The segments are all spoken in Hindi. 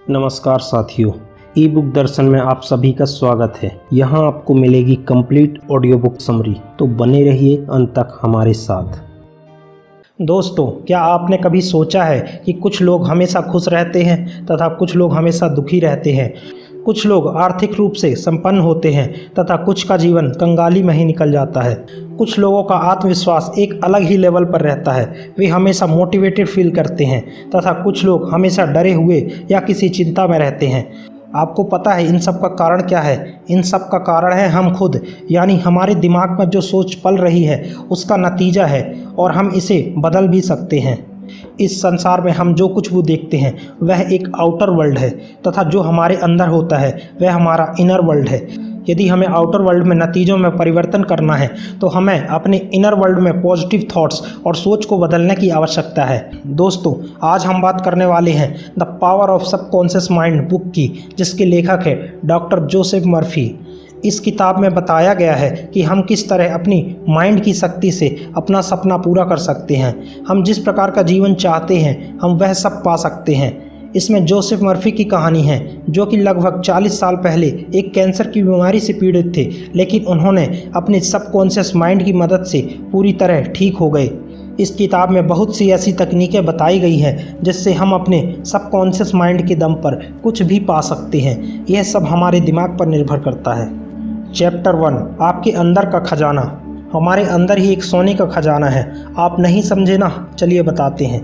नमस्कार साथियों, ई बुक दर्शन में आप सभी का स्वागत है। यहाँ आपको मिलेगी कंप्लीट ऑडियो बुक समरी, तो बने रहिए अंत तक हमारे साथ। दोस्तों, क्या आपने कभी सोचा है कि कुछ लोग हमेशा खुश रहते हैं तथा कुछ लोग हमेशा दुखी रहते हैं। कुछ लोग आर्थिक रूप से संपन्न होते हैं तथा कुछ का जीवन कंगाली में ही निकल जाता है। कुछ लोगों का आत्मविश्वास एक अलग ही लेवल पर रहता है, वे हमेशा मोटिवेटेड फील करते हैं तथा कुछ लोग हमेशा डरे हुए या किसी चिंता में रहते हैं। आपको पता है इन सब का कारण क्या है? इन सब का कारण है हम खुद, यानी हमारे दिमाग में जो सोच पल रही है उसका नतीजा है, और हम इसे बदल भी सकते हैं। इस संसार में हम जो कुछ भी देखते हैं वह एक आउटर वर्ल्ड है तथा जो हमारे अंदर होता है वह हमारा इनर वर्ल्ड है। यदि हमें आउटर वर्ल्ड में नतीजों में परिवर्तन करना है तो हमें अपने इनर वर्ल्ड में पॉजिटिव थॉट्स और सोच को बदलने की आवश्यकता है। दोस्तों, आज हम बात करने वाले हैं the power of subconscious mind book की, जिसके लेखक है डॉक्टर जोसेफ मर्फी। इस किताब में बताया गया है कि हम किस तरह अपनी माइंड की शक्ति से अपना सपना पूरा कर सकते हैं। हम जिस प्रकार का जीवन चाहते हैं हम वह सब पा सकते हैं। इसमें जोसेफ मर्फी की कहानी है, जो कि लगभग 40 साल पहले एक कैंसर की बीमारी से पीड़ित थे, लेकिन उन्होंने अपने सबकॉन्शियस माइंड की मदद से पूरी तरह ठीक हो गए। इस किताब में बहुत सी ऐसी तकनीकें बताई गई हैं जिससे हम अपने सबकॉन्शियस माइंड के दम पर कुछ भी पा सकते हैं। यह सब हमारे दिमाग पर निर्भर करता है। चैप्टर 1, आपके अंदर का खजाना। हमारे अंदर ही एक सोने का खजाना है। आप नहीं समझे ना? चलिए बताते हैं।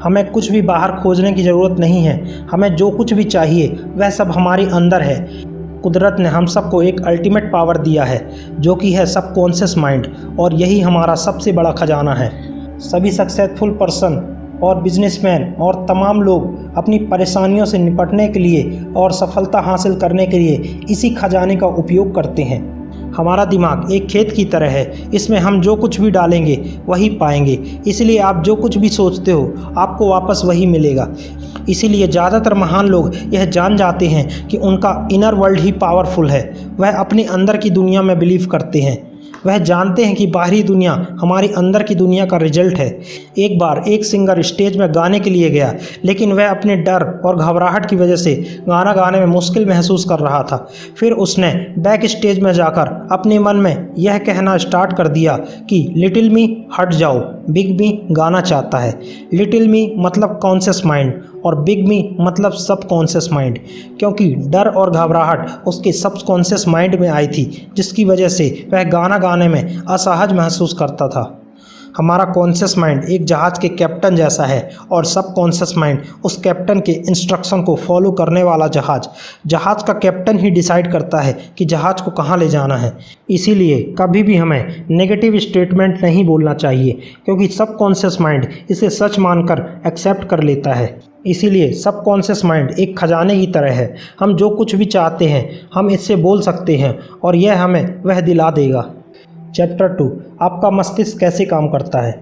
हमें कुछ भी बाहर खोजने की ज़रूरत नहीं है। हमें जो कुछ भी चाहिए वह सब हमारे अंदर है। कुदरत ने हम सबको एक अल्टीमेट पावर दिया है, जो कि है सबकॉन्शियस माइंड, और यही हमारा सबसे बड़ा खजाना है। सभी सक्सेसफुल पर्सन और बिजनेसमैन और तमाम लोग अपनी परेशानियों से निपटने के लिए और सफलता हासिल करने के लिए इसी खजाने का उपयोग करते हैं। हमारा दिमाग एक खेत की तरह है, इसमें हम जो कुछ भी डालेंगे वही पाएंगे। इसलिए आप जो कुछ भी सोचते हो आपको वापस वही मिलेगा। इसीलिए ज़्यादातर महान लोग यह जान जाते हैं कि उनका इनर वर्ल्ड ही पावरफुल है। वह अपने अंदर की दुनिया में बिलीव करते हैं। वह जानते हैं कि बाहरी दुनिया हमारी अंदर की दुनिया का रिजल्ट है। एक बार एक सिंगर स्टेज में गाने के लिए गया, लेकिन वह अपने डर और घबराहट की वजह से गाना गाने में मुश्किल महसूस कर रहा था। फिर उसने बैक स्टेज में जाकर अपने मन में यह कहना स्टार्ट कर दिया कि लिटिल मी हट जाओ, बिग मी गाना चाहता है। लिटिल मी मतलब कॉन्शियस माइंड और बिग मी मतलब सबकॉन्शियस माइंड, क्योंकि डर और घबराहट उसके सबकॉन्शियस माइंड में आई थी, जिसकी वजह से वह गाना गाने में असहज महसूस करता था। हमारा कॉन्शियस माइंड एक जहाज़ के कैप्टन जैसा है और सबकॉन्शियस माइंड उस कैप्टन के इंस्ट्रक्शन को फॉलो करने वाला जहाज़ का कैप्टन ही डिसाइड करता है कि जहाज़ को कहाँ ले जाना है। इसीलिए कभी भी हमें नेगेटिव स्टेटमेंट नहीं बोलना चाहिए, क्योंकि सबकॉन्शियस माइंड इसे सच मानकर एक्सेप्ट कर लेता है। इसीलिए सबकॉन्शियस माइंड एक खजाने की तरह है। हम जो कुछ भी चाहते हैं हम इससे बोल सकते हैं और यह हमें वह दिला देगा। चैप्टर 2, आपका मस्तिष्क कैसे काम करता है।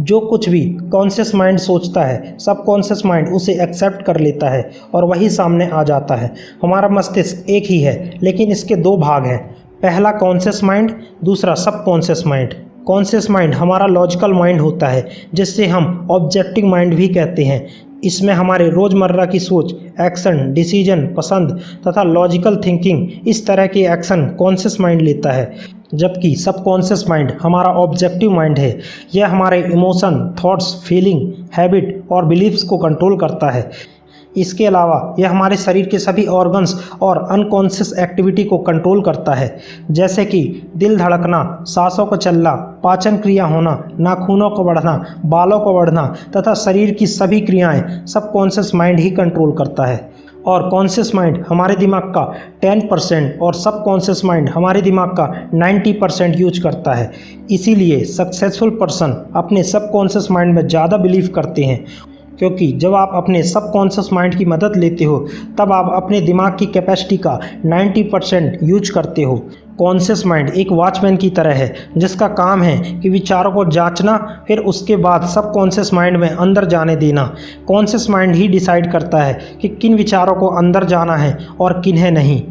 जो कुछ भी कॉन्शियस माइंड सोचता है सबकॉन्शियस माइंड उसे एक्सेप्ट कर लेता है और वही सामने आ जाता है। हमारा मस्तिष्क एक ही है, लेकिन इसके दो भाग हैं। पहला कॉन्शियस माइंड, दूसरा सबकॉन्शियस माइंड। कॉन्शियस माइंड हमारा लॉजिकल माइंड होता है, जिससे हम ऑब्जेक्टिव माइंड भी कहते हैं। इसमें हमारे रोज़मर्रा की सोच, एक्शन, डिसीजन, पसंद तथा लॉजिकल थिंकिंग, इस तरह के एक्शन कॉन्शियस माइंड लेता है। जबकि सबकॉन्शियस माइंड हमारा ऑब्जेक्टिव माइंड है। यह हमारे इमोशन, थॉट्स, फीलिंग, हैबिट और बिलीव्स को कंट्रोल करता है। इसके अलावा यह हमारे शरीर के सभी ऑर्गन्स और अनकॉन्शियस एक्टिविटी को कंट्रोल करता है, जैसे कि दिल धड़कना, सांसों का चलना, पाचन क्रिया होना, नाखूनों को बढ़ना, बालों को बढ़ना तथा शरीर की सभी क्रियाएं सबकॉन्शियस माइंड ही कंट्रोल करता है। और कॉन्शियस माइंड हमारे दिमाग का 10% और सबकॉन्शियस माइंड हमारे दिमाग का 90% यूज करता है। इसीलिए सक्सेसफुल पर्सन अपने सबकॉन्शियस माइंड में ज़्यादा बिलीव करते हैं, क्योंकि जब आप अपने सबकॉन्शियस माइंड की मदद लेते हो तब आप अपने दिमाग की कैपेसिटी का 90% यूज करते हो। कॉन्शियस माइंड एक वॉचमैन की तरह है, जिसका काम है कि विचारों को जांचना, फिर उसके बाद सबकॉन्शियस माइंड में अंदर जाने देना। कॉन्शियस माइंड ही डिसाइड करता है कि किन विचारों को अंदर जाना है और किन्हें नहीं।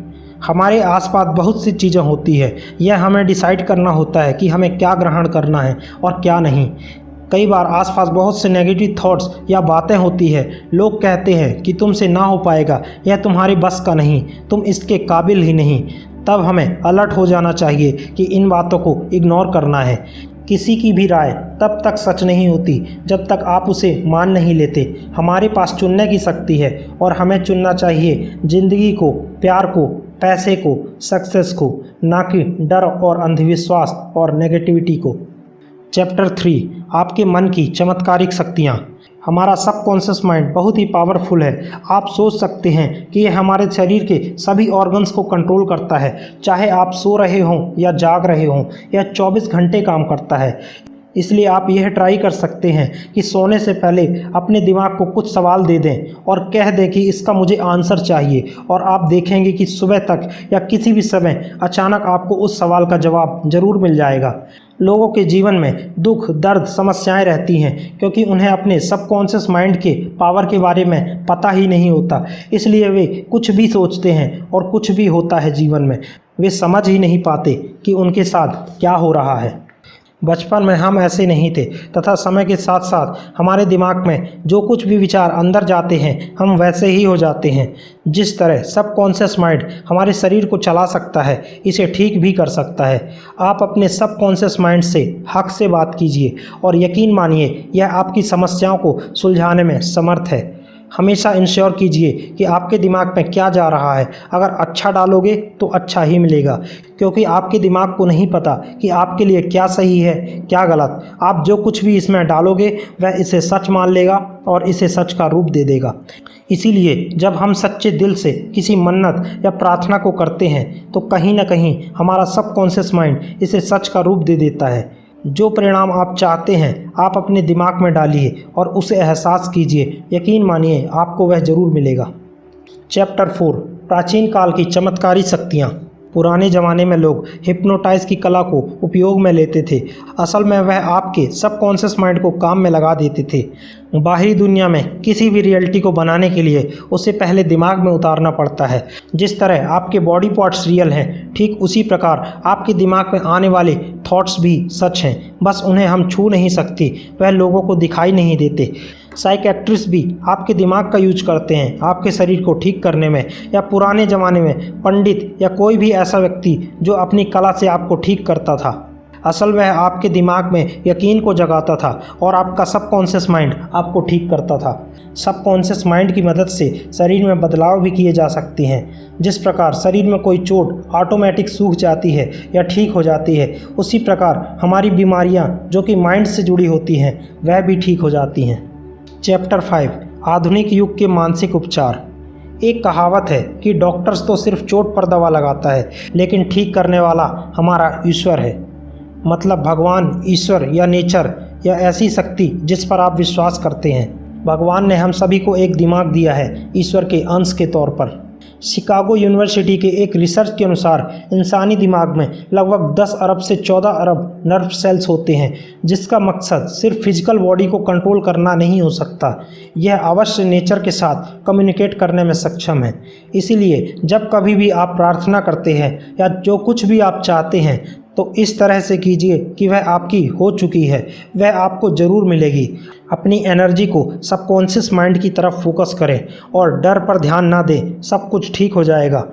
हमारे आसपास बहुत सी चीज़ें होती है, यह हमें डिसाइड करना होता है कि हमें क्या ग्रहण करना है और क्या नहीं। कई बार आसपास बहुत से नेगेटिव थॉट्स या बातें होती है। लोग कहते हैं कि तुमसे ना हो पाएगा, यह तुम्हारी बस का नहीं, तुम इसके काबिल ही नहीं। तब हमें अलर्ट हो जाना चाहिए कि इन बातों को इग्नोर करना है। किसी की भी राय तब तक सच नहीं होती जब तक आप उसे मान नहीं लेते। हमारे पास चुनने की शक्ति है और हमें चुनना चाहिए ज़िंदगी को, प्यार को, पैसे को, सक्सेस को, ना कि डर और अंधविश्वास और नेगेटिविटी को। चैप्टर 3, आपके मन की चमत्कारिक शक्तियाँ। हमारा सबकॉन्शियस माइंड बहुत ही पावरफुल है। आप सोच सकते हैं कि यह हमारे शरीर के सभी ऑर्गन्स को कंट्रोल करता है। चाहे आप सो रहे हों या जाग रहे हों, यह 24 घंटे काम करता है। इसलिए आप यह ट्राई कर सकते हैं कि सोने से पहले अपने दिमाग को कुछ सवाल दे दें और कह दें कि इसका मुझे आंसर चाहिए, और आप देखेंगे कि सुबह तक या किसी भी समय अचानक आपको उस सवाल का जवाब ज़रूर मिल जाएगा। लोगों के जीवन में दुख, दर्द, समस्याएं रहती हैं क्योंकि उन्हें अपने सबकॉन्शियस माइंड के पावर के बारे में पता ही नहीं होता। इसलिए वे कुछ भी सोचते हैं और कुछ भी होता है जीवन में, वे समझ ही नहीं पाते कि उनके साथ क्या हो रहा है। बचपन में हम ऐसे नहीं थे तथा समय के साथ साथ हमारे दिमाग में जो कुछ भी विचार अंदर जाते हैं हम वैसे ही हो जाते हैं। जिस तरह सबकॉन्शियस माइंड हमारे शरीर को चला सकता है, इसे ठीक भी कर सकता है। आप अपने सबकॉन्शियस माइंड से हक से बात कीजिए और यकीन मानिए यह आपकी समस्याओं को सुलझाने में समर्थ है। हमेशा इंश्योर कीजिए कि आपके दिमाग में क्या जा रहा है। अगर अच्छा डालोगे तो अच्छा ही मिलेगा, क्योंकि आपके दिमाग को नहीं पता कि आपके लिए क्या सही है क्या गलत। आप जो कुछ भी इसमें डालोगे वह इसे सच मान लेगा और इसे सच का रूप दे देगा। इसीलिए जब हम सच्चे दिल से किसी मन्नत या प्रार्थना को करते हैं तो कहीं ना कहीं हमारा सबकॉन्शियस माइंड इसे सच का रूप दे देता है। जो परिणाम आप चाहते हैं आप अपने दिमाग में डालिए और उसे एहसास कीजिए। यकीन मानिए आपको वह ज़रूर मिलेगा। चैप्टर 4, प्राचीन काल की चमत्कारी शक्तियाँ। पुराने ज़माने में लोग हिप्नोटाइज की कला को उपयोग में लेते थे। असल में वह आपके सबकॉन्शियस माइंड को काम में लगा देते थे। बाहरी दुनिया में किसी भी रियलिटी को बनाने के लिए उसे पहले दिमाग में उतारना पड़ता है। जिस तरह आपके बॉडी पार्ट्स रियल हैं, ठीक उसी प्रकार आपके दिमाग में आने वाले थॉट्स भी सच हैं, बस उन्हें हम छू नहीं सकते, वह लोगों को दिखाई नहीं देते। साइकेट्रिस्ट भी आपके दिमाग का यूज करते हैं आपके शरीर को ठीक करने में, या पुराने ज़माने में पंडित या कोई भी ऐसा व्यक्ति जो अपनी कला से आपको ठीक करता था। असल वह आपके दिमाग में यकीन को जगाता था और आपका सबकॉन्शियस माइंड आपको ठीक करता था। सबकॉन्शियस माइंड की मदद से शरीर में बदलाव भी किए जा सकते हैं। जिस प्रकार शरीर में कोई चोट ऑटोमेटिक सूख जाती है या ठीक हो जाती है, उसी प्रकार हमारी बीमारियां जो कि माइंड से जुड़ी होती हैं वह भी ठीक हो जाती हैं। चैप्टर 5, आधुनिक युग के मानसिक उपचार। एक कहावत है कि डॉक्टर्स तो सिर्फ चोट पर दवा लगाता है, लेकिन ठीक करने वाला हमारा ईश्वर है। मतलब भगवान, ईश्वर या नेचर या ऐसी शक्ति जिस पर आप विश्वास करते हैं। भगवान ने हम सभी को एक दिमाग दिया है ईश्वर के अंश के तौर पर। शिकागो यूनिवर्सिटी के एक रिसर्च के अनुसार इंसानी दिमाग में लगभग 10 अरब से 14 अरब नर्व सेल्स होते हैं, जिसका मकसद सिर्फ फिजिकल बॉडी को कंट्रोल करना नहीं हो सकता, यह अवश्य नेचर के साथ कम्युनिकेट करने में सक्षम है। इसीलिए जब कभी भी आप प्रार्थना करते हैं या जो कुछ भी आप चाहते हैं तो इस तरह से कीजिए कि वह आपकी हो चुकी है, वह आपको ज़रूर मिलेगी। अपनी एनर्जी को सबकॉन्शियस माइंड की तरफ फोकस करें और डर पर ध्यान ना दें, सब कुछ ठीक हो जाएगा।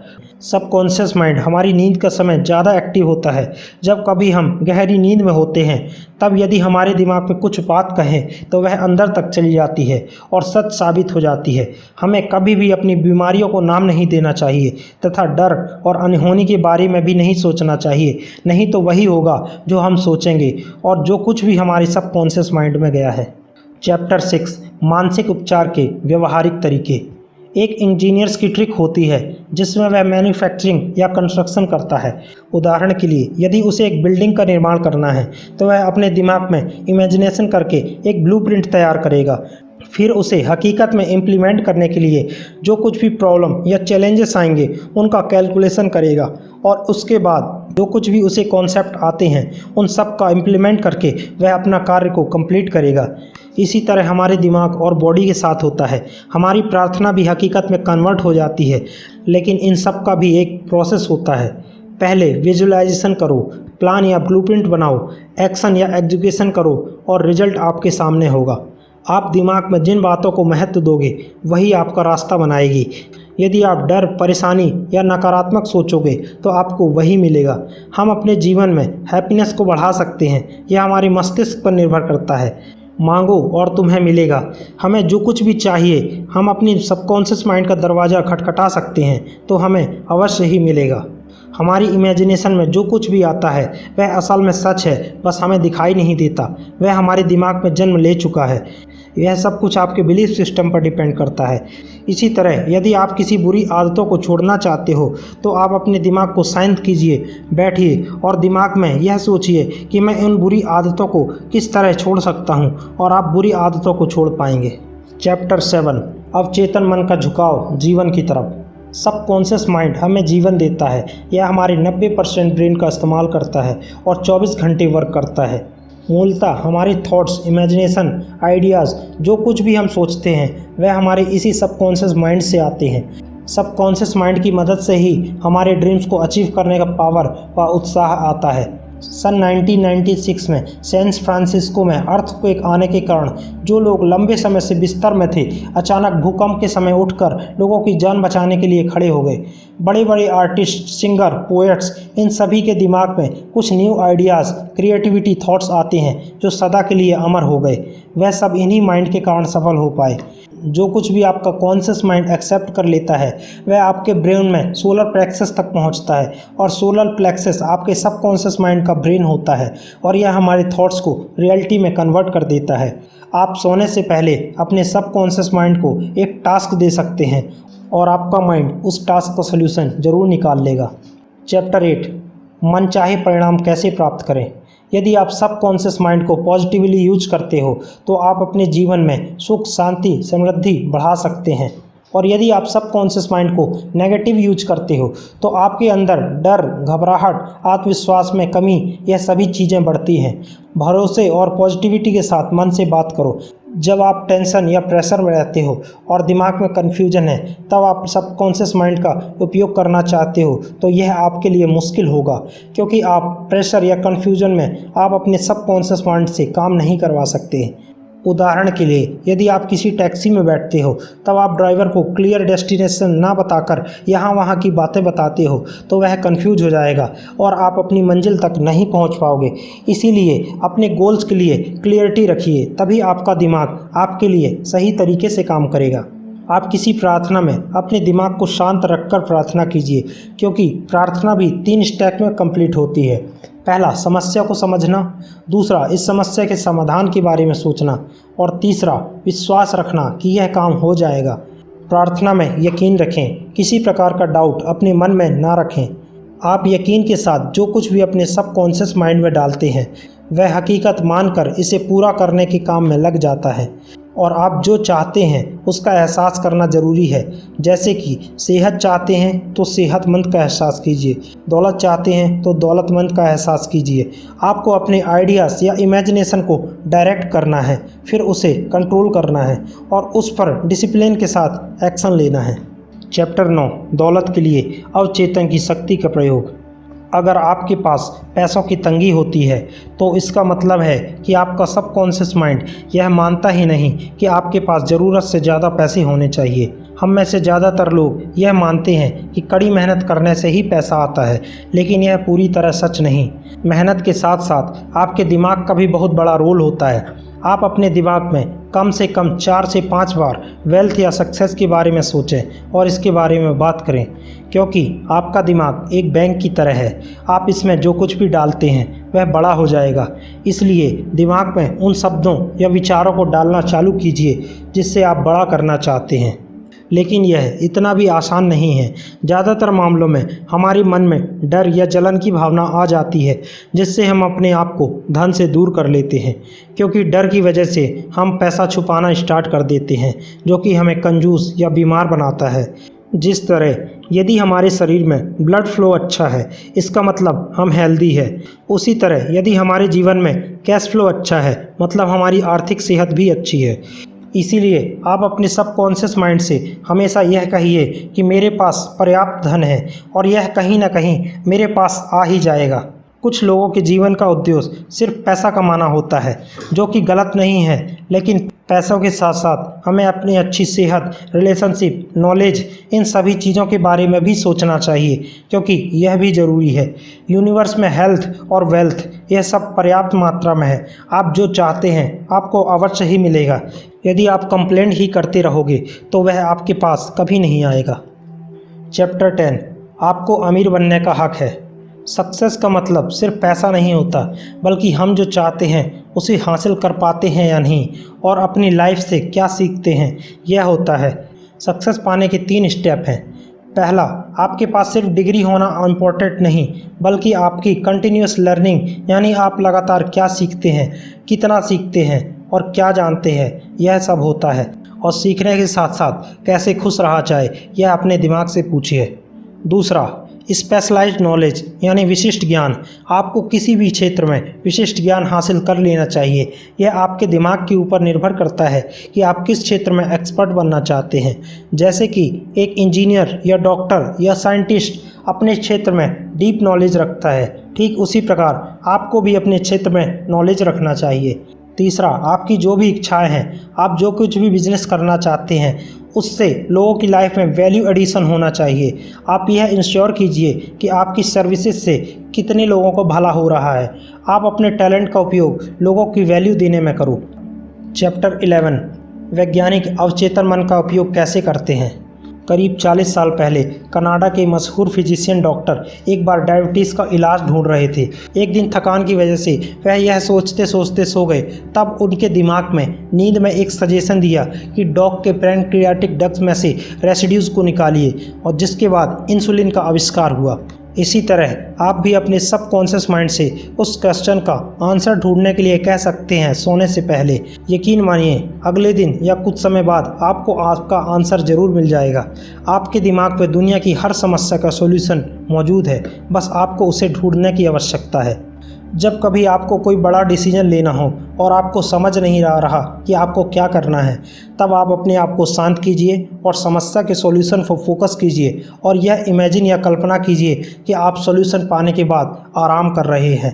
सबकॉन्शियस माइंड हमारी नींद का समय ज़्यादा एक्टिव होता है। जब कभी हम गहरी नींद में होते हैं तब यदि हमारे दिमाग में कुछ बात कहें तो वह अंदर तक चली जाती है और सच साबित हो जाती है। हमें कभी भी अपनी बीमारियों को नाम नहीं देना चाहिए तथा डर और अनहोनी के बारे में भी नहीं सोचना चाहिए, नहीं तो वही होगा जो हम सोचेंगे और जो कुछ भी हमारे सबकॉन्शियस माइंड में गया है। चैप्टर 6, मानसिक उपचार के व्यवहारिक तरीके। एक इंजीनियर्स की ट्रिक होती है जिसमें वह मैन्युफैक्चरिंग या कंस्ट्रक्शन करता है। उदाहरण के लिए यदि उसे एक बिल्डिंग का निर्माण करना है तो वह अपने दिमाग में इमेजिनेशन करके एक ब्लूप्रिंट तैयार करेगा। फिर उसे हकीकत में इम्प्लीमेंट करने के लिए जो कुछ भी प्रॉब्लम या चैलेंजेस आएंगे उनका कैलकुलेशन करेगा और उसके बाद जो कुछ भी उसे कॉन्सेप्ट आते हैं उन सब का इम्प्लीमेंट करके वह अपना कार्य को कंप्लीट करेगा। इसी तरह हमारे दिमाग और बॉडी के साथ होता है। हमारी प्रार्थना भी हकीकत में कन्वर्ट हो जाती है, लेकिन इन सब का भी एक प्रोसेस होता है। पहले विजुअलाइजेशन करो, प्लान या ब्लूप्रिंट बनाओ, एक्शन या एग्जीक्यूशन करो और रिजल्ट आपके सामने होगा। आप दिमाग में जिन बातों को महत्व दोगे वही आपका रास्ता बनाएगी। यदि आप डर, परेशानी या नकारात्मक सोचोगे तो आपको वही मिलेगा। हम अपने जीवन में हैप्पीनेस को बढ़ा सकते हैं, यह हमारे मस्तिष्क पर निर्भर करता है। मांगो और तुम्हें मिलेगा। हमें जो कुछ भी चाहिए हम अपनी सबकॉन्शियस माइंड का दरवाज़ा खटखटा सकते हैं तो हमें अवश्य ही मिलेगा। हमारी इमेजिनेशन में जो कुछ भी आता है वह असल में सच है, बस हमें दिखाई नहीं देता। वह हमारे दिमाग में जन्म ले चुका है। यह सब कुछ आपके बिलीफ सिस्टम पर डिपेंड करता है। इसी तरह यदि आप किसी बुरी आदतों को छोड़ना चाहते हो तो आप अपने दिमाग को शांत कीजिए, बैठिए और दिमाग में यह सोचिए कि मैं इन बुरी आदतों को किस तरह छोड़ सकता हूँ और आप बुरी आदतों को छोड़ पाएंगे। चैप्टर 7, अवचेतन मन का झुकाव जीवन की तरफ। सबकॉन्शियस माइंड हमें जीवन देता है। यह हमारे 90% ब्रेन का इस्तेमाल करता है और 24 घंटे वर्क करता है। मूलतः हमारे थॉट्स, इमेजिनेशन, आइडियाज़, जो कुछ भी हम सोचते हैं वह हमारे इसी सबकॉन्शियस माइंड से आते हैं। सबकॉन्शियस माइंड की मदद से ही हमारे ड्रीम्स को अचीव करने का पावर व उत्साह आता है। सन 1996 में सैन फ्रांसिस्को में अर्थक्वेक आने के कारण जो लोग लंबे समय से बिस्तर में थे अचानक भूकंप के समय उठकर लोगों की जान बचाने के लिए खड़े हो गए। बड़े बड़े आर्टिस्ट, सिंगर, पोएट्स, इन सभी के दिमाग में कुछ न्यू आइडियाज़, क्रिएटिविटी, थॉट्स आते हैं जो सदा के लिए अमर हो गए। वह सब इन्हीं माइंड के कारण सफल हो पाए। जो कुछ भी आपका कॉन्शियस माइंड एक्सेप्ट कर लेता है वह आपके ब्रेन में सोलर प्लेक्सस तक पहुंचता है और सोलर प्लेक्सस आपके सबकॉन्शियस माइंड का ब्रेन होता है और यह हमारे थॉट्स को रियलिटी में कन्वर्ट कर देता है। आप सोने से पहले अपने सबकॉन्शियस माइंड को एक टास्क दे सकते हैं और आपका माइंड उस टास्क का सलूशन ज़रूर निकाल लेगा। चैप्टर 8, मनचाहे परिणाम कैसे प्राप्त करें। यदि आप सबकॉन्शियस माइंड को पॉजिटिवली यूज करते हो तो आप अपने जीवन में सुख, शांति, समृद्धि बढ़ा सकते हैं। और यदि आप सबकॉन्शियस माइंड को नेगेटिव यूज करते हो तो आपके अंदर डर, घबराहट, आत्मविश्वास में कमी, यह सभी चीज़ें बढ़ती हैं। भरोसे और पॉजिटिविटी के साथ मन से बात करो। जब आप टेंशन या प्रेशर में रहते हो और दिमाग में कन्फ्यूजन है तब आप सबकॉन्शियस माइंड का उपयोग करना चाहते हो तो यह आपके लिए मुश्किल होगा, क्योंकि आप प्रेशर या कन्फ्यूजन में आप अपने सबकॉन्शियस माइंड से काम नहीं करवा सकते। उदाहरण के लिए यदि आप किसी टैक्सी में बैठते हो तब आप ड्राइवर को क्लियर डेस्टिनेशन ना बताकर यहाँ वहाँ की बातें बताते हो तो वह कंफ्यूज हो जाएगा और आप अपनी मंजिल तक नहीं पहुँच पाओगे। इसीलिए अपने गोल्स के लिए क्लियरिटी रखिए, तभी आपका दिमाग आपके लिए सही तरीके से काम करेगा। आप किसी प्रार्थना में अपने दिमाग को शांत रखकर प्रार्थना कीजिए, क्योंकि प्रार्थना भी 3 स्टेप में कंप्लीट होती है। पहला, समस्या को समझना। दूसरा, इस समस्या के समाधान के बारे में सोचना। और तीसरा, विश्वास रखना कि यह काम हो जाएगा। प्रार्थना में यकीन रखें, किसी प्रकार का डाउट अपने मन में ना रखें। आप यकीन के साथ जो कुछ भी अपने सबकॉन्शियस माइंड में डालते हैं वह हकीकत मानकर इसे पूरा करने के काम में लग जाता है। और आप जो चाहते हैं उसका एहसास करना ज़रूरी है। जैसे कि सेहत चाहते हैं तो सेहतमंद का एहसास कीजिए, दौलत चाहते हैं तो दौलतमंद का एहसास कीजिए। आपको अपने आइडियाज़ या इमेजिनेशन को डायरेक्ट करना है, फिर उसे कंट्रोल करना है और उस पर डिसिप्लिन के साथ एक्शन लेना है। चैप्टर 9, दौलत के लिए अवचेतन की शक्ति का प्रयोग। अगर आपके पास पैसों की तंगी होती है तो इसका मतलब है कि आपका सबकॉन्शियस माइंड यह मानता ही नहीं कि आपके पास ज़रूरत से ज़्यादा पैसे होने चाहिए। हम में से ज़्यादातर लोग यह मानते हैं कि कड़ी मेहनत करने से ही पैसा आता है, लेकिन यह पूरी तरह सच नहीं। मेहनत के साथ साथ आपके दिमाग का भी बहुत बड़ा रोल होता है। आप अपने दिमाग में कम से कम 4 से 5 बार वेल्थ या सक्सेस के बारे में सोचें और इसके बारे में बात करें, क्योंकि आपका दिमाग एक बैंक की तरह है। आप इसमें जो कुछ भी डालते हैं वह बड़ा हो जाएगा। इसलिए दिमाग में उन शब्दों या विचारों को डालना चालू कीजिए जिससे आप बड़ा करना चाहते हैं। लेकिन यह इतना भी आसान नहीं है। ज़्यादातर मामलों में हमारे मन में डर या जलन की भावना आ जाती है, जिससे हम अपने आप को धन से दूर कर लेते हैं, क्योंकि डर की वजह से हम पैसा छुपाना स्टार्ट कर देते हैं, जो कि हमें कंजूस या बीमार बनाता है। जिस तरह यदि हमारे शरीर में ब्लड फ्लो अच्छा है इसका मतलब हम हेल्दी है, उसी तरह यदि हमारे जीवन में कैश फ्लो अच्छा है मतलब हमारी आर्थिक सेहत भी अच्छी है। इसीलिए आप अपने सबकॉन्शियस माइंड से हमेशा यह कहिए कि मेरे पास पर्याप्त धन है और यह कहीं ना कहीं मेरे पास आ ही जाएगा। कुछ लोगों के जीवन का उद्देश्य सिर्फ पैसा कमाना होता है, जो कि गलत नहीं है, लेकिन पैसों के साथ साथ हमें अपनी अच्छी सेहत, रिलेशनशिप, नॉलेज, इन सभी चीज़ों के बारे में भी सोचना चाहिए, क्योंकि यह भी ज़रूरी है। यूनिवर्स में हेल्थ और वेल्थ यह सब पर्याप्त मात्रा में है। आप जो चाहते हैं आपको अवश्य ही मिलेगा। यदि आप कंप्लेंट ही करते रहोगे तो वह आपके पास कभी नहीं आएगा। चैप्टर 10, आपको अमीर बनने का हक है। सक्सेस का मतलब सिर्फ पैसा नहीं होता, बल्कि हम जो चाहते हैं उसे हासिल कर पाते हैं या नहीं, और अपनी लाइफ से क्या सीखते हैं, यह होता है। सक्सेस पाने के 3 स्टेप हैं। पहला, आपके पास सिर्फ डिग्री होना इम्पोर्टेंट नहीं, बल्कि आपकी कंटिन्यूस लर्निंग, यानी आप लगातार क्या सीखते हैं, कितना सीखते हैं और क्या जानते हैं, यह सब होता है। और सीखने के साथ साथ कैसे खुश रहा जाए, यह अपने दिमाग से पूछिए। दूसरा, स्पेशलाइज्ड नॉलेज यानी विशिष्ट ज्ञान। आपको किसी भी क्षेत्र में विशिष्ट ज्ञान हासिल कर लेना चाहिए। यह आपके दिमाग के ऊपर निर्भर करता है कि आप किस क्षेत्र में एक्सपर्ट बनना चाहते हैं। जैसे कि एक इंजीनियर या डॉक्टर या साइंटिस्ट अपने क्षेत्र में डीप नॉलेज रखता है, ठीक उसी प्रकार आपको भी अपने क्षेत्र में नॉलेज रखना चाहिए। तीसरा, आपकी जो भी इच्छाएं हैं, आप जो कुछ भी बिजनेस करना चाहते हैं, उससे लोगों की लाइफ में वैल्यू एडिशन होना चाहिए। आप यह इंश्योर कीजिए कि आपकी सर्विसेज से कितने लोगों को भला हो रहा है। आप अपने टैलेंट का उपयोग लोगों की वैल्यू देने में करो। चैप्टर 11, वैज्ञानिक अवचेतन मन का उपयोग कैसे करते हैं। करीब 40 साल पहले कनाडा के मशहूर फिजिशियन डॉक्टर एक बार डायबिटीज़ का इलाज ढूंढ रहे थे। एक दिन थकान की वजह से वह यह सोचते सोचते सो गए। तब उनके दिमाग में नींद में एक सजेशन दिया कि डॉग के पैंक्रियाटिक डक्ट्स में से रेसिड्यूज़ को निकालिए, और जिसके बाद इंसुलिन का आविष्कार हुआ। इसी तरह आप भी अपने सबकॉन्शियस माइंड से उस क्वेश्चन का आंसर ढूंढने के लिए कह सकते हैं सोने से पहले। यकीन मानिए, अगले दिन या कुछ समय बाद आपको आपका आंसर ज़रूर मिल जाएगा। आपके दिमाग में दुनिया की हर समस्या का सॉल्यूशन मौजूद है, बस आपको उसे ढूंढने की आवश्यकता है। जब कभी आपको कोई बड़ा डिसीजन लेना हो और आपको समझ नहीं आ रहा कि आपको क्या करना है, तब आप अपने आप को शांत कीजिए और समस्या के सॉल्यूशन पर फोकस कीजिए, और यह इमेजिन या कल्पना कीजिए कि आप सॉल्यूशन पाने के बाद आराम कर रहे हैं।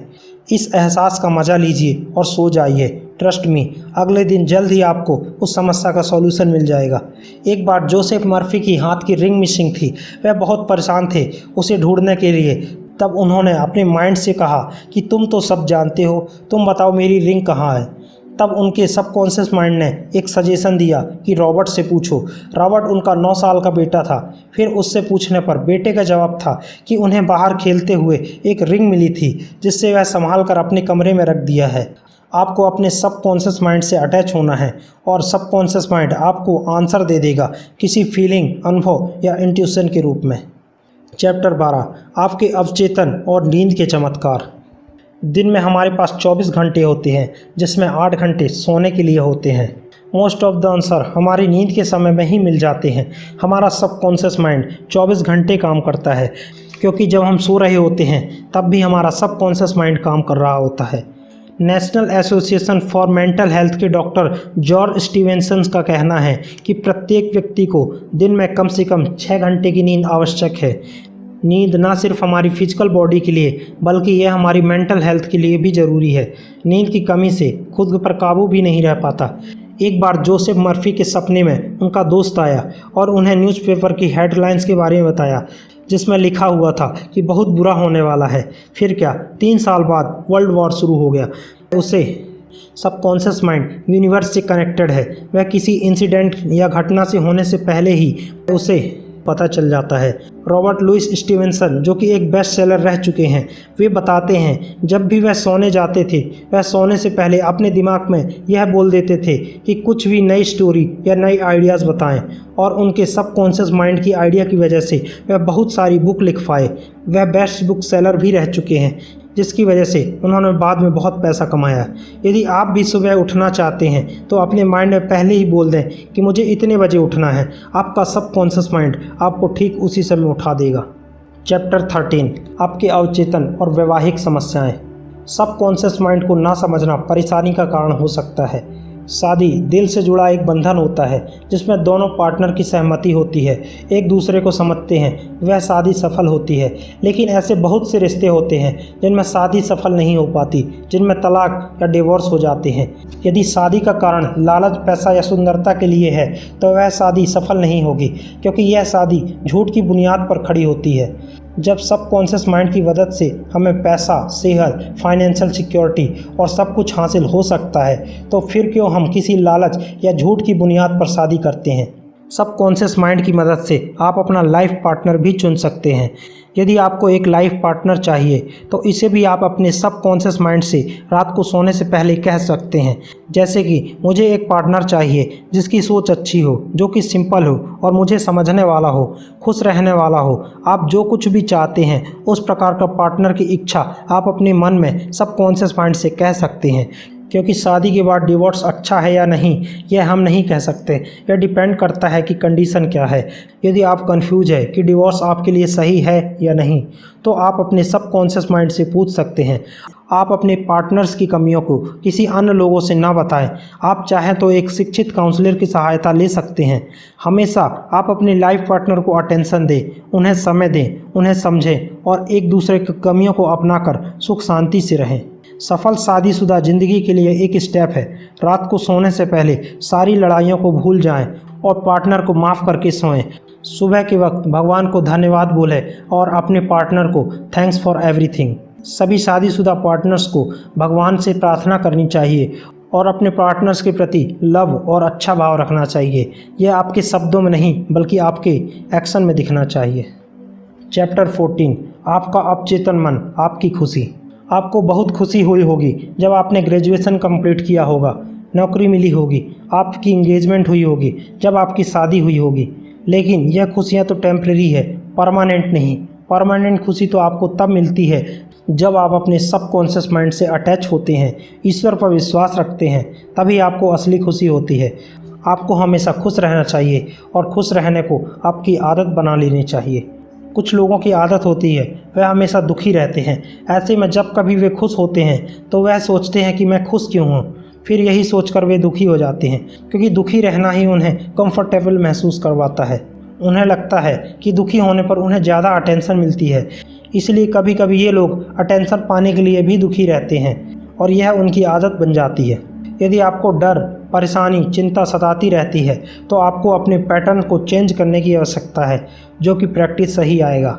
इस एहसास का मज़ा लीजिए और सो जाइए। ट्रस्ट मी, अगले दिन जल्द ही आपको उस समस्या का सॉल्यूशन मिल जाएगा। एक बार जोसेफ मर्फी की हाथ की रिंग मिसिंग थी। वह बहुत परेशान थे उसे ढूंढने के लिए। तब उन्होंने अपने माइंड से कहा कि तुम तो सब जानते हो, तुम बताओ मेरी रिंग कहाँ है। तब उनके सबकॉन्शियस माइंड ने एक सजेशन दिया कि रॉबर्ट से पूछो। रॉबर्ट उनका 9 साल का बेटा था। फिर उससे पूछने पर बेटे का जवाब था कि उन्हें बाहर खेलते हुए एक रिंग मिली थी, जिससे वह संभाल कर अपने कमरे में रख दिया है। आपको अपने सबकॉन्शियस माइंड से अटैच होना है, और सबकॉन्शियस माइंड आपको आंसर दे देगा किसी फीलिंग, अनुभव या इंट्यूशन के रूप में। चैप्टर 12, आपके अवचेतन और नींद के चमत्कार। दिन में हमारे पास 24 घंटे होते हैं, जिसमें 8 घंटे सोने के लिए होते हैं। मोस्ट ऑफ द आंसर हमारी नींद के समय में ही मिल जाते हैं। हमारा सबकॉन्शियस माइंड 24 घंटे काम करता है, क्योंकि जब हम सो रहे होते हैं तब भी हमारा सबकॉन्शियस माइंड काम कर रहा होता है। National association for mental health के डॉक्टर जॉर्ज स्टीवेंसन का कहना है कि प्रत्येक व्यक्ति को दिन में कम से कम 6 घंटे की नींद आवश्यक है। नींद न सिर्फ हमारी फिजिकल बॉडी के लिए, बल्कि यह हमारी मेंटल हेल्थ के लिए भी ज़रूरी है। नींद की कमी से खुद पर काबू भी नहीं रह पाता। एक बार जोसेफ मर्फी के सपने में उनका दोस्त आया और उन्हें न्यूज़पेपर की हेडलाइंस के बारे में बताया, जिसमें लिखा हुआ था कि बहुत बुरा होने वाला है। फिर क्या, 3 साल बाद वर्ल्ड वॉर शुरू हो गया। उसे सबकॉन्शियस माइंड यूनिवर्स से कनेक्टेड है। वह किसी इंसिडेंट या घटना से होने से पहले ही उसे पता चल जाता है। रॉबर्ट लुइस स्टीवेंसन, जो कि एक बेस्ट सेलर रह चुके हैं, वे बताते हैं जब भी वह सोने जाते थे, वह सोने से पहले अपने दिमाग में यह बोल देते थे कि कुछ भी नई स्टोरी या नई आइडियाज़ बताएं, और उनके सबकॉन्शियस माइंड की आइडिया की वजह से वह बहुत सारी बुक लिख पाए। वह बेस्ट बुक सेलर भी रह चुके हैं, जिसकी वजह से उन्होंने बाद में बहुत पैसा कमाया। यदि आप भी सुबह उठना चाहते हैं तो अपने माइंड में पहले ही बोल दें कि मुझे इतने बजे उठना है। आपका सबकॉन्शियस माइंड आपको ठीक उसी समय उठा देगा। चैप्टर 13, आपके अवचेतन और वैवाहिक समस्याएं। सबकॉन्शियस माइंड को ना समझना परेशानी का कारण हो सकता है। शादी दिल से जुड़ा एक बंधन होता है जिसमें दोनों पार्टनर की सहमति होती है, एक दूसरे को समझते हैं, वह शादी सफल होती है। लेकिन ऐसे बहुत से रिश्ते होते हैं जिनमें शादी सफल नहीं हो पाती, जिनमें तलाक या डिवोर्स हो जाते हैं। यदि शादी का कारण लालच, पैसा या सुंदरता के लिए है तो वह शादी सफल नहीं होगी, क्योंकि यह शादी झूठ की बुनियाद पर खड़ी होती है। जब सबकॉन्शियस माइंड की मदद से हमें पैसा, सेहत, फाइनेंशियल सिक्योरिटी और सब कुछ हासिल हो सकता है, तो फिर क्यों हम किसी लालच या झूठ की बुनियाद पर शादी करते हैं। सबकॉन्शियस माइंड की मदद से आप अपना लाइफ पार्टनर भी चुन सकते हैं। यदि आपको एक लाइफ पार्टनर चाहिए तो इसे भी आप अपने सबकॉन्शियस माइंड से रात को सोने से पहले कह सकते हैं, जैसे कि मुझे एक पार्टनर चाहिए जिसकी सोच अच्छी हो, जो कि सिंपल हो और मुझे समझने वाला हो, खुश रहने वाला हो। आप जो कुछ भी चाहते हैं उस प्रकार का पार्टनर की इच्छा आप अपने मन में सबकॉन्शियस माइंड से कह सकते हैं। क्योंकि शादी के बाद डिवोर्स अच्छा है या नहीं, यह हम नहीं कह सकते। यह डिपेंड करता है कि कंडीशन क्या है। यदि आप कंफ्यूज है कि डिवोर्स आपके लिए सही है या नहीं, तो आप अपने सबकॉन्शियस माइंड से पूछ सकते हैं। आप अपने पार्टनर्स की कमियों को किसी अन्य लोगों से ना बताएं। आप चाहें तो एक शिक्षित काउंसलर की सहायता ले सकते हैं। हमेशा आप अपने लाइफ पार्टनर को अटेंशन दें, उन्हें समय दें, उन्हें समझें और एक दूसरे की कमियों को अपनाकर सुख शांति से रहें। सफल शादीशुदा जिंदगी के लिए एक स्टेप है, रात को सोने से पहले सारी लड़ाइयों को भूल जाएं और पार्टनर को माफ़ करके सोएं। सुबह के वक्त भगवान को धन्यवाद बोलें और अपने पार्टनर को थैंक्स फॉर एवरीथिंग। सभी शादीशुदा पार्टनर्स को भगवान से प्रार्थना करनी चाहिए और अपने पार्टनर्स के प्रति लव और अच्छा भाव रखना चाहिए। यह आपके शब्दों में नहीं बल्कि आपके एक्शन में दिखना चाहिए। चैप्टर 14, आपका अवचेतन मन, आपकी खुशी। आपको बहुत खुशी हुई होगी जब आपने ग्रेजुएशन कंप्लीट किया होगा, नौकरी मिली होगी, आपकी इंगेजमेंट हुई होगी, जब आपकी शादी हुई होगी। लेकिन यह खुशियाँ तो टेम्परेरी है, परमानेंट नहीं। परमानेंट खुशी तो आपको तब मिलती है जब आप अपने सबकॉन्शियस माइंड से अटैच होते हैं, ईश्वर पर विश्वास रखते हैं, तभी आपको असली खुशी होती है। आपको हमेशा खुश रहना चाहिए और खुश रहने को आपकी आदत बना लेनी चाहिए। कुछ लोगों की आदत होती है वह हमेशा दुखी रहते हैं। ऐसे में जब कभी वे खुश होते हैं तो वह सोचते हैं कि मैं खुश क्यों हूँ। फिर यही सोचकर वे दुखी हो जाते हैं, क्योंकि दुखी रहना ही उन्हें कंफर्टेबल महसूस करवाता है। उन्हें लगता है कि दुखी होने पर उन्हें ज़्यादा अटेंशन मिलती है, इसलिए कभी कभी ये लोग अटेंशन पाने के लिए भी दुखी रहते हैं और यह उनकी आदत बन जाती है। यदि आपको डर, परेशानी, चिंता सताती रहती है तो आपको अपने पैटर्न को चेंज करने की आवश्यकता है, जो कि प्रैक्टिस से ही आएगा।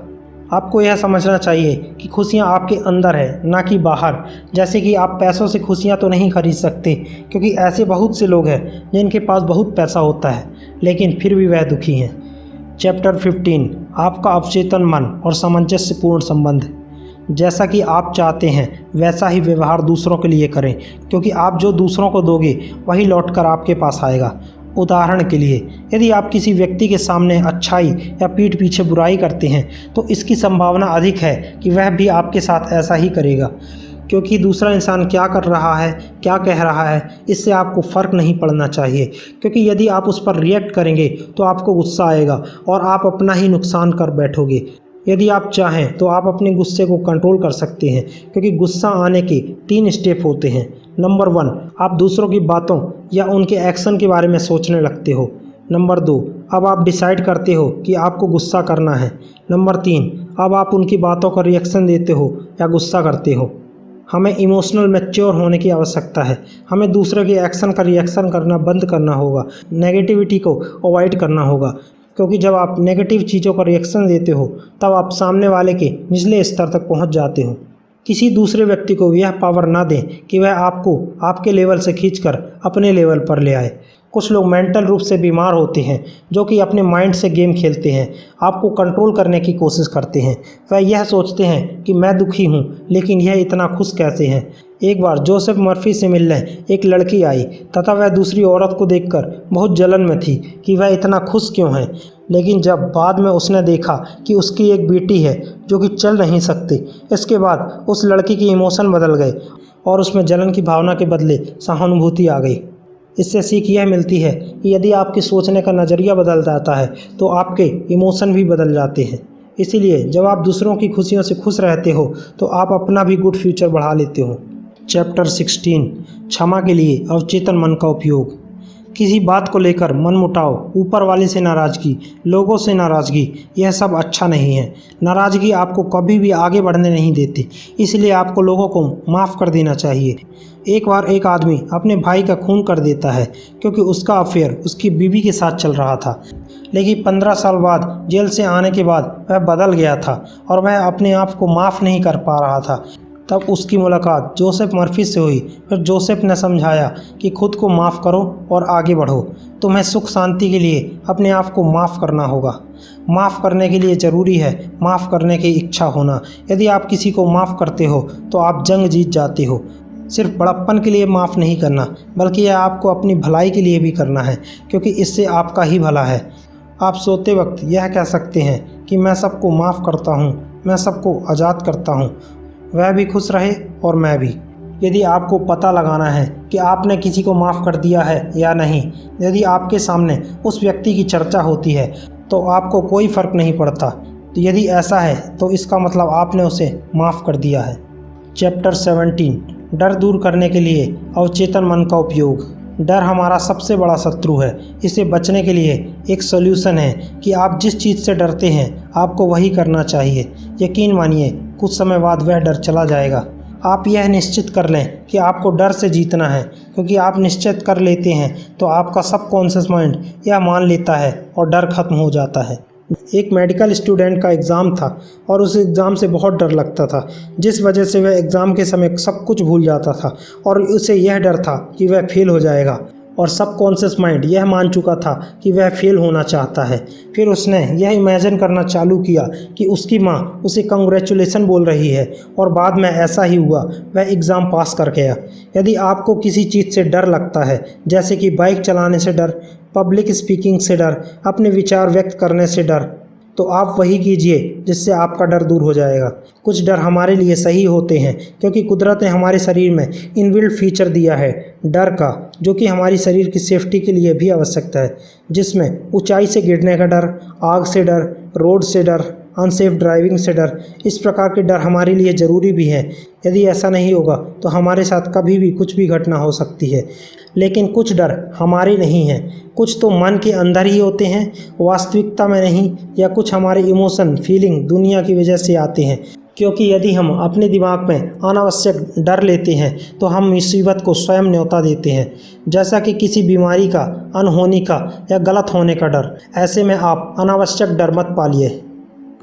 आपको यह समझना चाहिए कि खुशियाँ आपके अंदर है, ना कि बाहर। जैसे कि आप पैसों से खुशियाँ तो नहीं खरीद सकते, क्योंकि ऐसे बहुत से लोग हैं जिनके पास बहुत पैसा होता है लेकिन फिर भी वह दुखी हैं। चैप्टर 15, आपका अवचेतन मन और सामंजस्यपूर्ण संबंध। जैसा कि आप चाहते हैं वैसा ही व्यवहार दूसरों के लिए करें, क्योंकि आप जो दूसरों को दोगे वही लौटकर आपके पास आएगा। उदाहरण के लिए, यदि आप किसी व्यक्ति के सामने अच्छाई या पीठ पीछे बुराई करते हैं तो इसकी संभावना अधिक है कि वह भी आपके साथ ऐसा ही करेगा, क्योंकि दूसरा इंसान क्या कर रहा है, क्या कह रहा है, इससे आपको फ़र्क नहीं पड़ना चाहिए। क्योंकि यदि आप उस पर रिएक्ट करेंगे तो आपको गुस्सा आएगा और आप अपना ही नुकसान कर बैठोगे। यदि आप चाहें तो आप अपने गुस्से को कंट्रोल कर सकते हैं, क्योंकि गुस्सा आने के 3 स्टेप होते हैं। नंबर 1, आप दूसरों की बातों या उनके एक्शन के बारे में सोचने लगते हो। नंबर 2, अब आप डिसाइड करते हो कि आपको गुस्सा करना है। नंबर 3, अब आप उनकी बातों का रिएक्शन देते हो या गुस्सा करते हो। हमें इमोशनल मैच्योर होने की आवश्यकता है। हमें दूसरे के एक्शन का रिएक्शन करना बंद करना होगा, नेगेटिविटी को अवॉइड करना होगा, क्योंकि जब आप नेगेटिव चीज़ों का रिएक्शन देते हो तब आप सामने वाले के निचले स्तर तक पहुंच जाते हो। किसी दूसरे व्यक्ति को यह पावर ना दें कि वह आपको आपके लेवल से खींचकर अपने लेवल पर ले आए। कुछ लोग मेंटल रूप से बीमार होते हैं, जो कि अपने माइंड से गेम खेलते हैं, आपको कंट्रोल करने की कोशिश करते हैं। वह यह सोचते हैं कि मैं दुखी हूँ लेकिन यह इतना खुश कैसे हैं। एक बार जोसेफ मर्फी से मिलने एक लड़की आई तथा वह दूसरी औरत को देखकर बहुत जलन में थी कि वह इतना खुश क्यों है। लेकिन जब बाद में उसने देखा कि उसकी एक बेटी है जो कि चल नहीं सकती, इसके बाद उस लड़की की इमोशन बदल गए और उसमें जलन की भावना के बदले सहानुभूति आ गई। इससे सीख यह मिलती है कि यदि आपके सोचने का नज़रिया बदल जाता है तो आपके इमोशन भी बदल जाते हैं। इसीलिए जब आप दूसरों की खुशियों से खुश रहते हो तो आप अपना भी गुड फ्यूचर बढ़ा लेते हो। चैप्टर 16 क्षमा के लिए अवचेतन मन का उपयोग। किसी बात को लेकर मनमुटाव, ऊपर वाले से नाराज़गी, लोगों से नाराज़गी, यह सब अच्छा नहीं है। नाराज़गी आपको कभी भी आगे बढ़ने नहीं देती, इसलिए आपको लोगों को माफ़ कर देना चाहिए। एक बार एक आदमी अपने भाई का खून कर देता है क्योंकि उसका अफेयर उसकी बीवी के साथ चल रहा था, लेकिन 15 साल बाद जेल से आने के बाद वह बदल गया था और वह अपने आप को माफ़ नहीं कर पा रहा था। तब उसकी मुलाकात जोसेफ मर्फी से हुई। फिर जोसेफ ने समझाया कि खुद को माफ़ करो और आगे बढ़ो। तुम्हें सुख शांति के लिए अपने आप को माफ़ करना होगा। माफ़ करने के लिए ज़रूरी है माफ़ करने की इच्छा होना। यदि आप किसी को माफ़ करते हो तो आप जंग जीत जाते हो। सिर्फ बड़प्पन के लिए माफ़ नहीं करना, बल्कि यह आपको अपनी भलाई के लिए भी करना है, क्योंकि इससे आपका ही भला है। आप सोते वक्त यह कह सकते हैं कि मैं सबको माफ़ करता हूँ, मैं सबको आज़ाद करता हूँ, वह भी खुश रहे और मैं भी। यदि आपको पता लगाना है कि आपने किसी को माफ़ कर दिया है या नहीं, यदि आपके सामने उस व्यक्ति की चर्चा होती है तो आपको कोई फ़र्क नहीं पड़ता, तो यदि ऐसा है तो इसका मतलब आपने उसे माफ़ कर दिया है। चैप्टर 17 डर दूर करने के लिए अवचेतन मन का उपयोग। डर हमारा सबसे बड़ा शत्रु है। इसे बचने के लिए एक सॉल्यूशन है कि आप जिस चीज़ से डरते हैं आपको वही करना चाहिए। यकीन मानिए कुछ समय बाद वह डर चला जाएगा। आप यह निश्चित कर लें कि आपको डर से जीतना है, क्योंकि आप निश्चित कर लेते हैं तो आपका सबकॉन्शियस माइंड यह मान लेता है और डर खत्म हो जाता है। एक मेडिकल स्टूडेंट का एग्ज़ाम था और उस एग्ज़ाम से बहुत डर लगता था, जिस वजह से वह एग्ज़ाम के समय सब कुछ भूल जाता था और उसे यह डर था कि वह फेल हो जाएगा और सबकॉन्शियस माइंड यह मान चुका था कि वह फेल होना चाहता है। फिर उसने यह इमेजिन करना चालू किया कि उसकी माँ उसे कंग्रेचुलेसन बोल रही है और बाद में ऐसा ही हुआ, वह एग्ज़ाम पास कर गया। यदि आपको किसी चीज़ से डर लगता है, जैसे कि बाइक चलाने से डर, पब्लिक स्पीकिंग से डर, अपने विचार व्यक्त करने से डर, तो आप वही कीजिए जिससे आपका डर दूर हो जाएगा। कुछ डर हमारे लिए सही होते हैं क्योंकि कुदरत ने हमारे शरीर में इनबिल्ट फीचर दिया है डर का, जो कि हमारी शरीर की सेफ्टी के लिए भी आवश्यकता है, जिसमें ऊंचाई से गिरने का डर, आग से डर, रोड से डर, अनसेफ ड्राइविंग से डर। इस प्रकार के डर हमारे लिए ज़रूरी भी हैं। यदि ऐसा नहीं होगा तो हमारे साथ कभी भी कुछ भी घटना हो सकती है। लेकिन कुछ डर हमारे नहीं हैं, कुछ तो मन के अंदर ही होते हैं, वास्तविकता में नहीं, या कुछ हमारे इमोशन, फीलिंग दुनिया की वजह से आते हैं। क्योंकि यदि हम अपने दिमाग में अनावश्यक डर लेते हैं तो हम मुसीबत को स्वयं न्योता देते हैं, जैसा कि किसी बीमारी का, अनहोनी का या गलत होने का डर। ऐसे में आप अनावश्यक डर मत पालिए।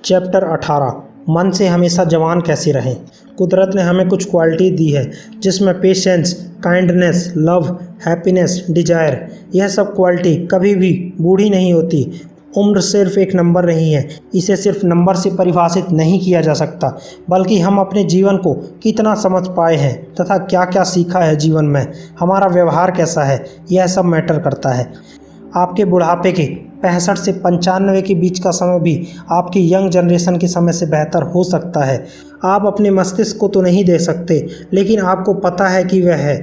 चैप्टर 18 मन से हमेशा जवान कैसे रहें। कुदरत ने हमें कुछ क्वालिटी दी है जिसमें patience, kindness, love, happiness, desire, यह सब क्वालिटी कभी भी बूढ़ी नहीं होती। उम्र सिर्फ एक नंबर नहीं है, इसे सिर्फ नंबर से परिभाषित नहीं किया जा सकता, बल्कि हम अपने जीवन को कितना समझ पाए हैं तथा क्या क्या सीखा है जीवन में, हमारा व्यवहार कैसा है, यह सब मैटर करता है। आपके बुढ़ापे के 65 से 95 के बीच का समय भी आपकी यंग जनरेशन के समय से बेहतर हो सकता है। आप अपने मस्तिष्क को तो नहीं दे सकते, लेकिन आपको पता है कि वह है।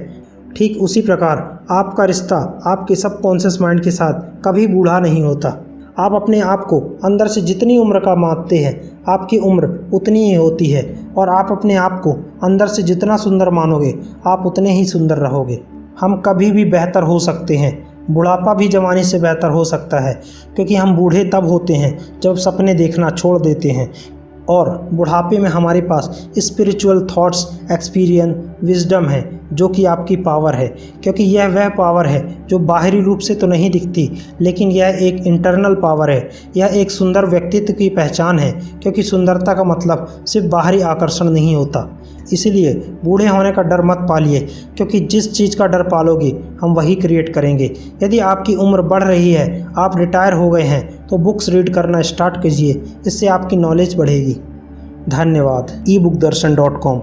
ठीक उसी प्रकार आपका रिश्ता आपके सबकॉन्शियस माइंड के साथ कभी बूढ़ा नहीं होता। आप अपने आप को अंदर से जितनी उम्र का मानते हैं, आपकी उम्र उतनी ही होती है, और आप अपने आप को अंदर से जितना सुंदर मानोगे, आप उतने ही सुंदर रहोगे। हम कभी भी बेहतर हो सकते हैं। बुढ़ापा भी जवानी से बेहतर हो सकता है, क्योंकि हम बूढ़े तब होते हैं जब सपने देखना छोड़ देते हैं, और बुढ़ापे में हमारे पास स्पिरिचुअल थॉट्स, एक्सपीरियंस, विजडम है, जो कि आपकी पावर है। क्योंकि यह वह पावर है जो बाहरी रूप से तो नहीं दिखती, लेकिन यह एक इंटरनल पावर है। यह एक सुंदर व्यक्तित्व की पहचान है, क्योंकि सुंदरता का मतलब सिर्फ बाहरी आकर्षण नहीं होता। इसीलिए बूढ़े होने का डर मत पालिए, क्योंकि जिस चीज़ का डर पालोगे हम वही क्रिएट करेंगे। यदि आपकी उम्र बढ़ रही है, आप रिटायर हो गए हैं, तो बुक्स रीड करना स्टार्ट कीजिए, इससे आपकी नॉलेज बढ़ेगी। धन्यवाद। ebookeddarshan.com